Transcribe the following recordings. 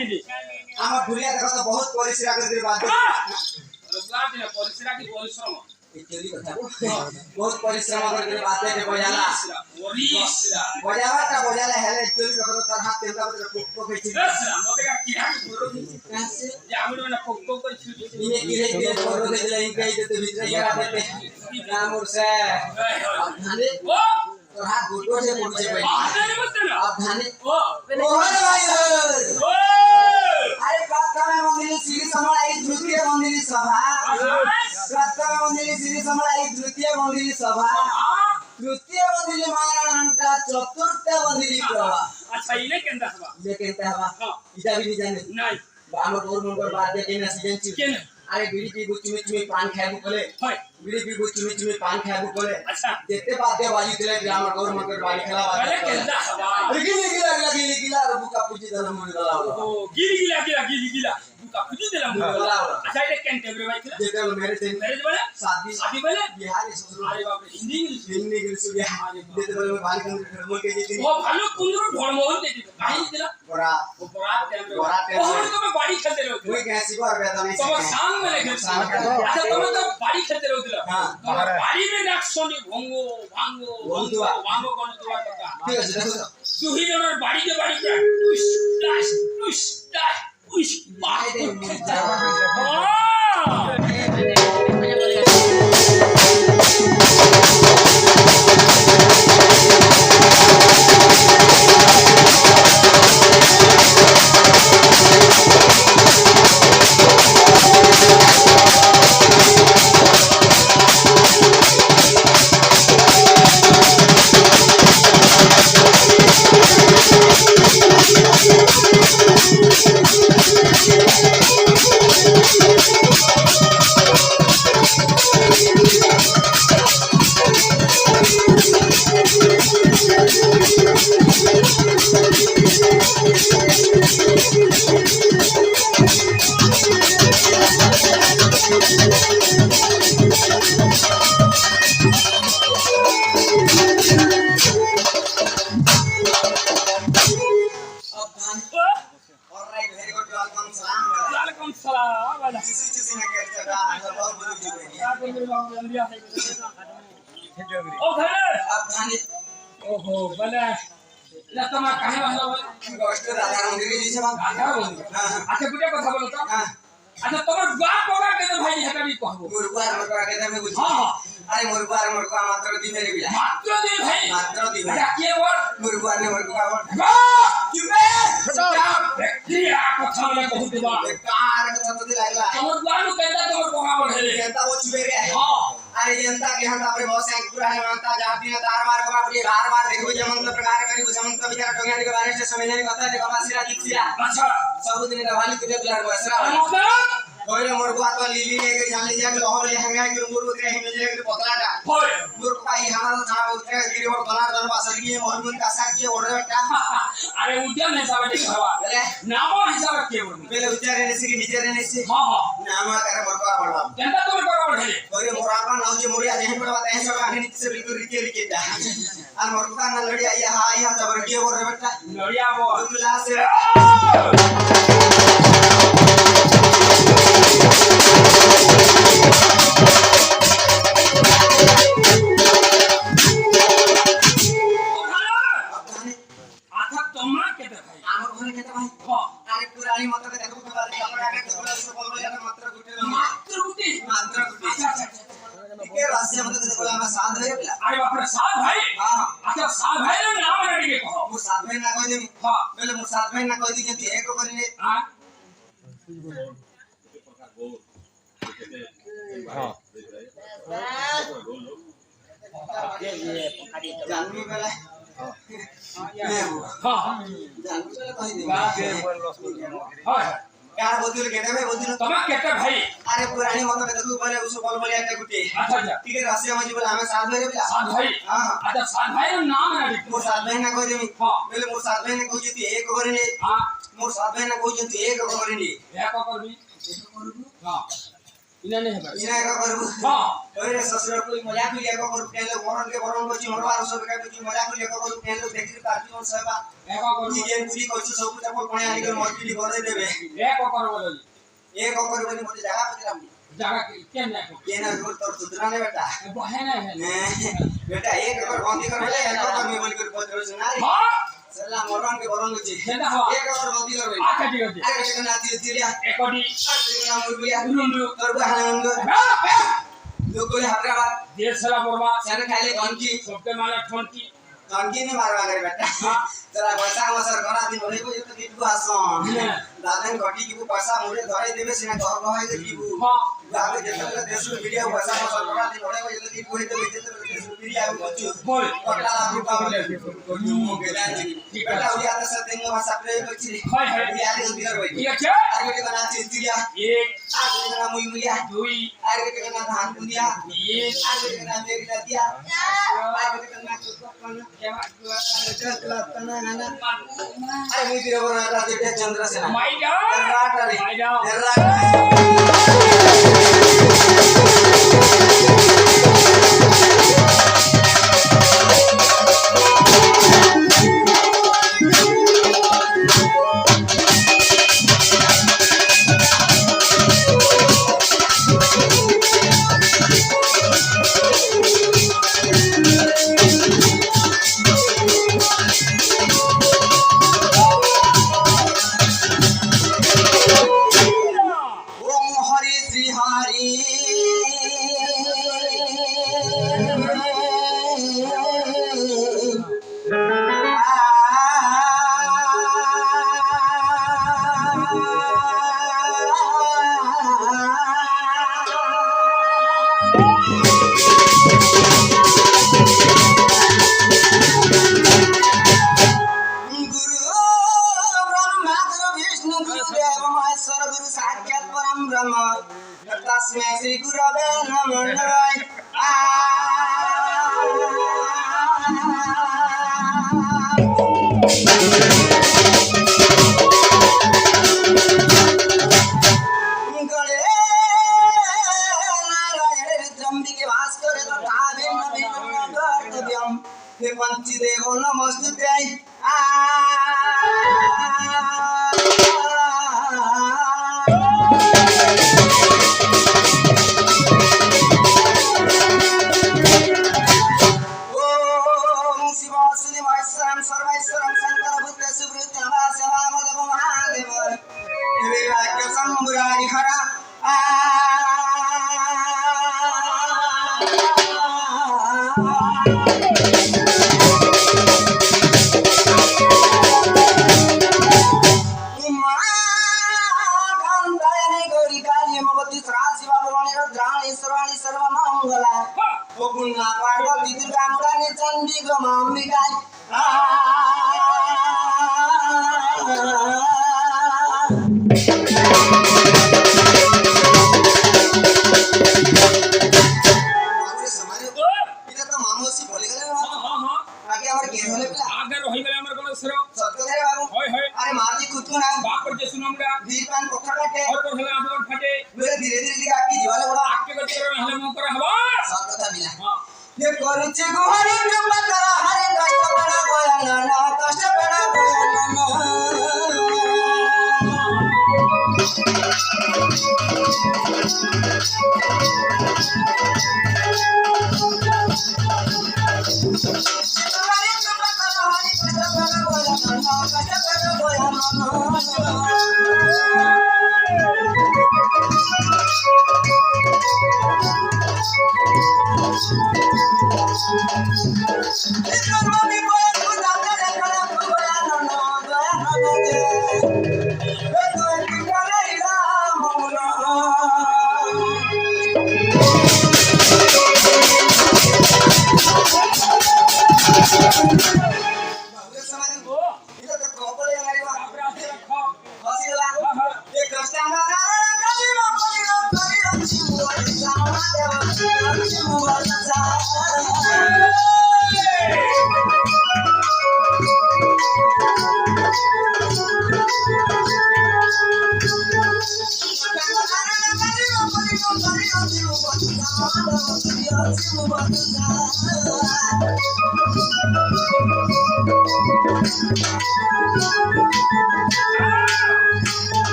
किनी আমার ভুলিয়া দেখো তো বহুত পরিশ্রম করে বাদ রোগলা দিলে পরিশ্রম কি পরিশ্রম একচুয়ালি কথা বহুত পরিশ্রম করে বাদ দে বজালা পরিশ্রম বজাবাটা বজালা হেলে একচুয়ালি দেখো তো তার হাত তেলটা করে পোক হইছে মতে কা কি হাকি বড় কাছে যে আমি না পোক করে ছুটি ইনে কিরে কিরে বড় দেখলে ইনকাই দিতে ভিতরে গেলা দিতে নামুর সে ধানে ও তোর হাত গুটো সে পড়ছে ভাই আরে বলতে না ধানে ও ওরে ভাই ও আরে প্রার্থনা মন্দিরে শ্রী সমলাই তৃতীয় মন্দিরে সভা প্রার্থনা মন্দিরে শ্রী সমলাই তৃতীয় মন্দিরে সভা তৃতীয় মন্দিরে মারানটা চতুর্থ মন্দিরে প্রভা अच्छा इने केंदा हवा ये कहता है इटा भी नहीं जाने नहीं बामर और मंगल बाद दे केना सीजन ची केन अरे बीड़ी पी गुचमी चुमी पान खाबू कोले होय बीड़ी पी गुचमी चुमी पान खाबू कोले अच्छा जेते बाद दे बाजी दिले ग्रामर और मंगल बाड़ी खेला बाद पहले केंदा हवा अरे गिली गिला रबू का पूजी धर्म मुनि गला ओ गिली बुका पूजी देला मुझे अच्छा इने केन टेबरे भाई थी जेते मैरिज वाले शादी वाले बिहारी ससुर अरे बाप रे हिंदी इंग्लिश बिहारी जेते बोले बाली कंद धर्म के जी वो भालो कुंदर धर्म देती भाई दिला बड़ा वो बड़ा टेबरे और तो मैं बाड़ी खेलते रहो कोई कैसी बार बेटा नहीं तो सांग में लेके अच्छा तुम तो बाड़ी खेलते रहो दिला हां तो बाड़ी में नाक्सोनी भांगो कौन दुआ का ठीक है देखो तू ही जन बाड़ी के बाड़ी पे उश बाय ओहो भले लतमा काहे वाला गोष्ट राधा मंदिर जी से बात अच्छा गुटे কথা বলো তো अच्छा তোমার বাপ বাবা কে ভাই হেটা भी कहबो मुर्गा के मैं बुझी हां अरे मुर्गा मात्र दिन रे बिला मात्र दिन भाई मात्र दिन अच्छा के बोल मुर्गा ने चुपे क्या কথা বলে बहुत बा कार के तो लागला তোমার বানু কেতা তোমার কোহা বলে जनता वो चुबे रे हां अरे जनता के हम अपने बहुत से पूरा है मानता जाती है तार मार को अपने बार देखो जमंत प्रकार करी जमंत विचार टोंगा के बारे से समझने की कथा देखो मासिरा दीक्षिया अच्छा सब दिन रवाली के ब्लड बसरा होरे मोर बात वाली लीले के जान ले जा के लोहर ले हंगा के मोर उतरे हम ले के पतलाटा होय मोर पाई हमारा था उतरे गिरे और तलार दर बासर की मोहम्मद का सा की और बेटा अरे उद्यम है सब ठीक हवा अरे नाम हिसाब के बोल पहले विचारे ने से विचारे ने से हां हां नाम करे मोर का बड़वा जनता तो मोर का बोल है होरे मोर आपन नाम जे मोरिया जे बड़वा है सब आने से बिल्कुल रीति लिखे जा और मोर का न लड़िया या हां या जबर के और बेटा लड़िया बोल क्लास से पुरानी मात्र के देखो के बारे कपड़ा के पूरा सब बोल बोल मात्र गुटे के रास्ते मत देखो हम साथ रहे बिला अरे बाप रे साथ भाई हां अच्छा साथ भाई ने नाम रेडी के कहो मु साथ भाई ना कोई दे हां पहले मु साथ भाई ना कोई दी के एक करने हां जानवी वाला हां जानवी वाला कहि दे हां यार बोलू केटा भाई बोलू तमा केटा भाई अरे पुरानी मत के देखो बोले उस बोल बोले एक गुटे अच्छा अच्छा ठीक है रास्ते में जी बोले हमें साथ भाई बिला साथ भाई हां अच्छा साथ भाई ने नाम रेडी मु साथ भाई ना कोई दे हां पहले मु साथ भाई ने कोई जति एक करने हां मु साथ भाई ना कोई जति एक करने एक करबी हां ইনা নে হেবা ইনা এক করবো হ্যাঁ ওরে শ্বশুর কই মজা করি এক করবো কেন বরণ কে বরণ করছি মোর 1200 টাকা করছি মজা করি এক করবো কেন দেখি তার জীবন সেবা এক করব কি গেম পুরি করছি সব কিছু আপন কোণে আনি করে মজুরি করে দেবে এক করব বলি এক করবো বলি মতে জায়গা পেলাম জায়গা কেন না কেন তোর সুদরানে বেটা বহে না হে बेटा एक और बंदी कर ले एक और मैं बोल कर पत्र सुना रे হ্যাঁ चला मोरन के बरन लुची সেটা হওয়া एक और बंदी कर भाई আচ্ছা ঠিক আছে आगे के नाती तिरिया একডি नाम बोल बिया রুন্ডু तोर बहानंद लोग को हैदराबाद দেড় সালা পড়বা सारे खाले गनकी সবকে মালা ঠনকি गनकी ने मारवा करे बेटा चला पैसा मसर करा दिन बोले को तो किटु आसन दादन घटी की पैसा मोरे धरे देबे सिना घर गहाय के कीबू হ্যাঁ गावे जेतले देशु मीडिया पैसा मसर करा दिन बोले को जल्दी कोई तो जेतले देशु मीडिया बच्चू বল कटला रुपा बोले को गेला जी बेटा उया त सते न भाषा प्रयोग करछि হয় হয় बिया रे बियर भाई ঠিক আছে आगे के बना चितिया এক आगे के ना मुई मुइया দুই आगे के ना धान पुदिया তিন आगे के ना मेरी दिया आगे के ना कोकना এবার चला तना ना अरे मुई तेरे बना रात के चंद्र सेना মাইডা रात रे মাইডা रात ओम हरि श्री हरि तस्मै श्री गुरवे नमः पंचदेव नमस्ते सर्वेश्वरं शंकर पुत्र सुब्रत नमः मदव महादेव विराट संबुरारि हरा सर्वमंगला पुण्य पार्वती दुर्गा मुरारी चंडी गमाम्बिका এটা তো মামুসি বলে গেল আগে আমার কে হলে পিলা আগের হই গেল আমার কোন সর সত্যি বাবু হয় হয় আরে মারজি খুদ को না বাপ করতে শুনমরা ধীর পান পথর কাটে और को হলে আমার ফাটে ধীরে ধীরে দিকে আকি জীবনে বড় আকে করতে হলে মো করে হবা সব কথা মিলা হ্যাঁ ये করছে গোহারি জম্বা করা হরে কষ্ট পড়া বয়ানা না কষ্ট পড়া বয়ানা না হরে জম্বা করা হরে কষ্ট পড়া বয়ানা না কষ্ট পড়া বয়ানা Thank you.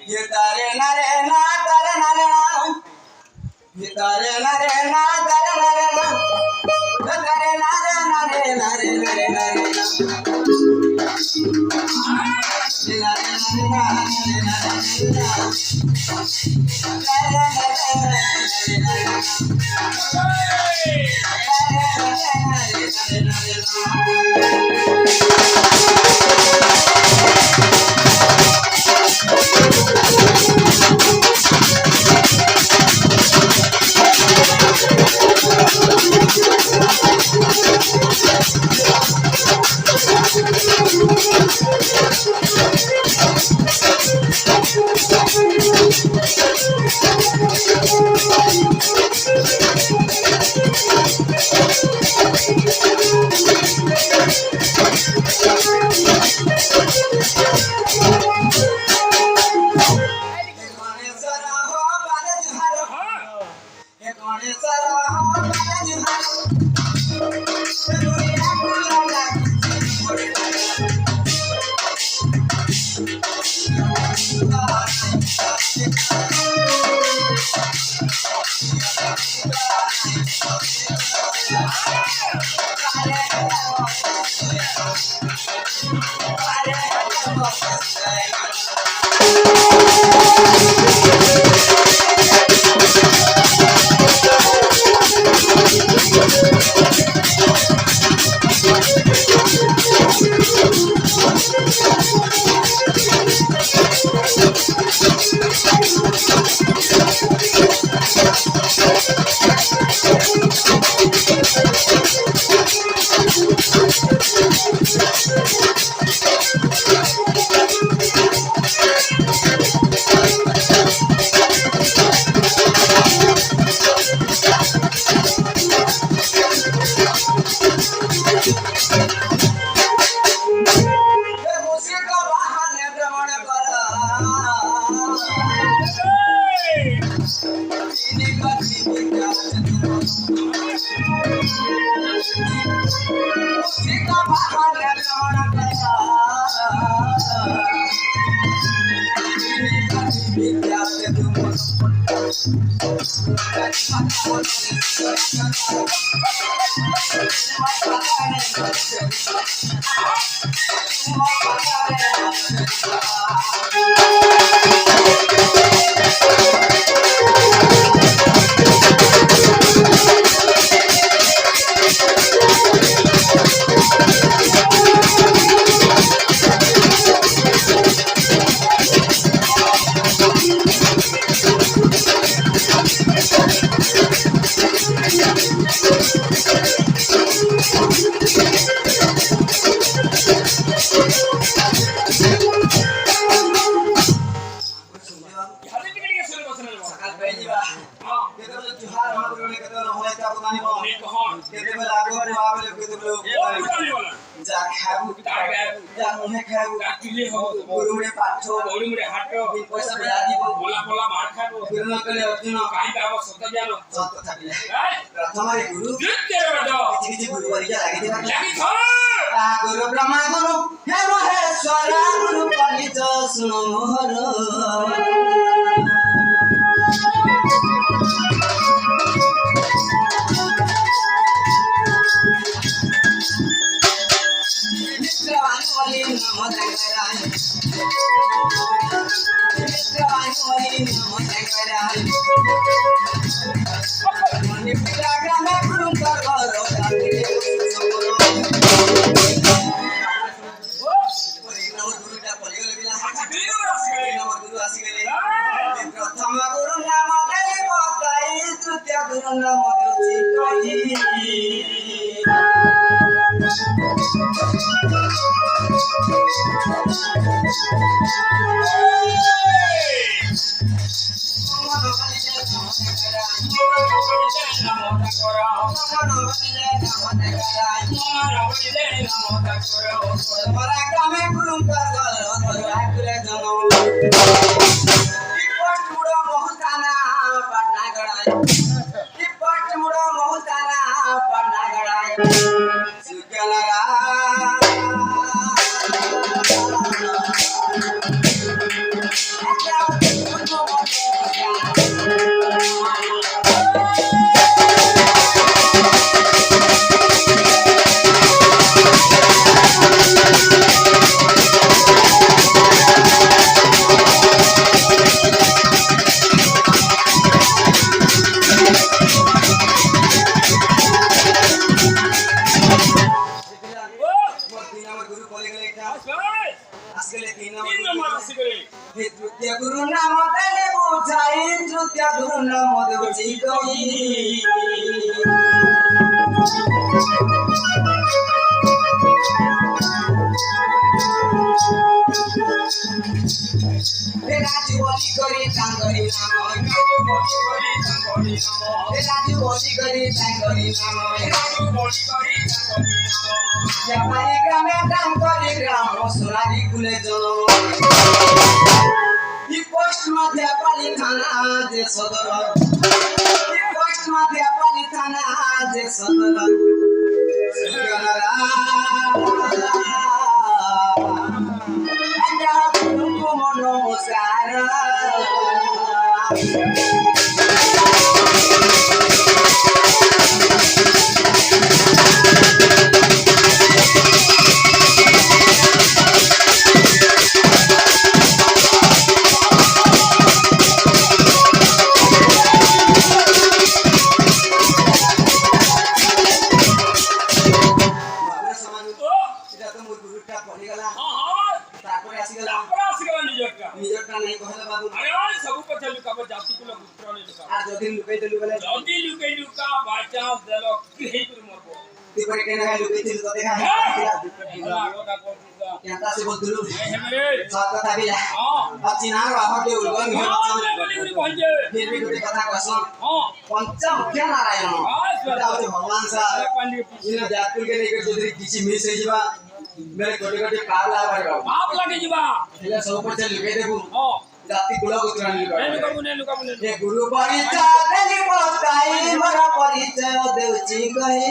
ये तारे नारे ना तारे नारे ना ये तारे नारे ना तारे नारे ना तारे नारे नारे नारे नारे नारे ना ये नारे नारे ना नारे नारे ना तारे नारे नारे गुरु ब्रह्मा गुरु हे महेश्वर गुरु पंडित सुनो मोहर प्रथम गुरु नाम देव तृतीय गुरु नाम ग्रामे गुरु ତୃତୀୟ ଗୁରୁ ନାମ ଦେଉଛି କହି রাজু বলি করি তাঙ্গরি নাম রাজু বলি করি তাঙ্গরি নাম জাপানি গ্রামে তাঙ্গরি গ্রাম সোনারি কুলে জন্ম ই পোস্ট মাঝে পালি থানা যে সদর ই পোস্ট মাঝে পালি থানা যে সদর নমস্কার নিজরটা নাই কহলে বাবু আরে সবু কথা লুকাব জাতি কুল পুত্র নে লুকাব আর যদি লুকাই দেলু বলে যদি লুকাই লুকা বাই চান্স দেল কি হেই করে মরব তুই করে কেন গায় লুকাই দিল তো দেখা কথা কর কেনতা সে বলতুলু হেমরে সব কথা বিলা আছি না বাবা কে উলগন গলি গলি কইছে ফির भी ଗୋଟେ କଥା কসন পঞ্চ মুখ্য নারায়ণ এটা হচ্ছে ভগবান স্যার ইনো জাতপুর কে নেই যদি কিছু মিস হই যাবা মেরে কোটি কোটি পাপ লাগবা পাপ লাগি ଯିବା ହେଲେ ସବୁ ପଛେ ଲୁକେଇ ଦେବୁ ହଁ ଜାତି କୁଳ ଗୋତ୍ରାଣୀ ଲୁକାବୁ ନେ ଏ ଗୁରୁ ପରିଚୟ ଦେଲି ପତାଇ ମୋର ପରିଚୟ ଦେଉଛି କହି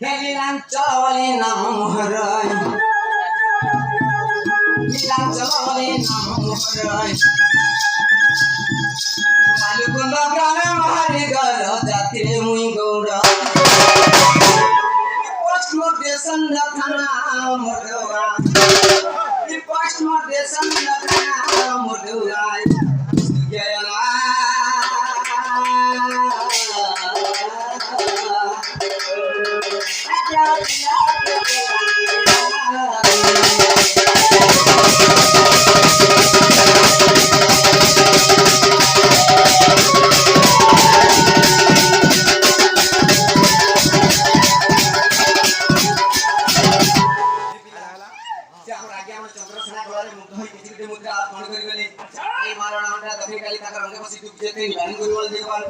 নীলাঞ্চলি নাম মোহরাই নীলাঞ্চলি নাম মোহরাই মালুকুন্দ গ্রামে মহারি গর জাতিরে মুই গৌড় পোস্ট মোটেশন থানা মোরদুয়া পোস্ট মোটেশন থানা মোরদুয়া चंद्रसेना गोलारे मुग्ध होई किछि किछि मुद्रा अर्पण करि गेले आई मारण मंडा दखि काली ताकर अंगे बसी दुख जेते निवारण करिवल देखबार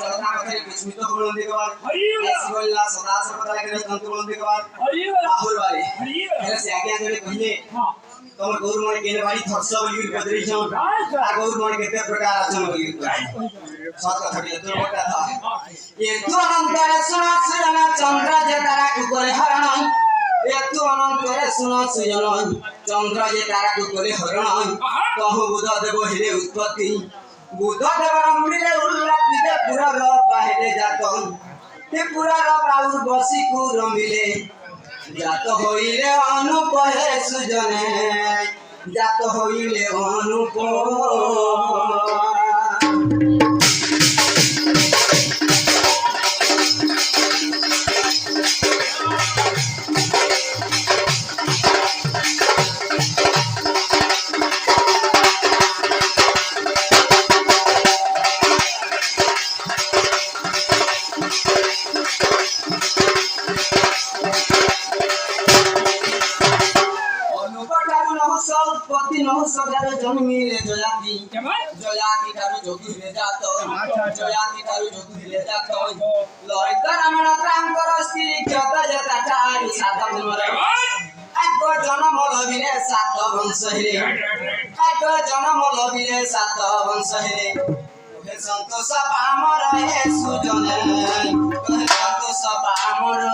चलना पथरे किस्मित बोलन देखबार शिवल्ला सदा सर्वदा के तंत्र बोलन देखबार बाहुर वाले हेले से आगे आगे कहिले तमर गौर मन केने बाड़ी थरस बोली बदरी छ आ गौर मन केते प्रकार आचरण बोली सत कथा के तो बटा था ये तू अनंतर सुना सुना चंद्र जे तारा कुकर हरण एतु अनंतरे सुन सुजन चंद्र जे तारा को करे हरण कहु बुध देव हेले उत्पत्ति बुध देव रमणीले उल्लापिते पुरा र बाहेले जातन ते पुरा र बाउर बसी को रमिले जात होइले अनुप हे सुजने जात होइले अनुप उत्पत्ति नौ सजारे जन्मिले जयाति जयाति तारु जोगी रे जात जयाति तारु जोगी रे जात लयता रामण त्रांकर स्त्री जत जत चारि सात जन्मरे एक जन्म लबिले सात वंश हेले एक जन्म लबिले सात वंश हेले हे संतोष पामर हे सुजने हे संतोष पामर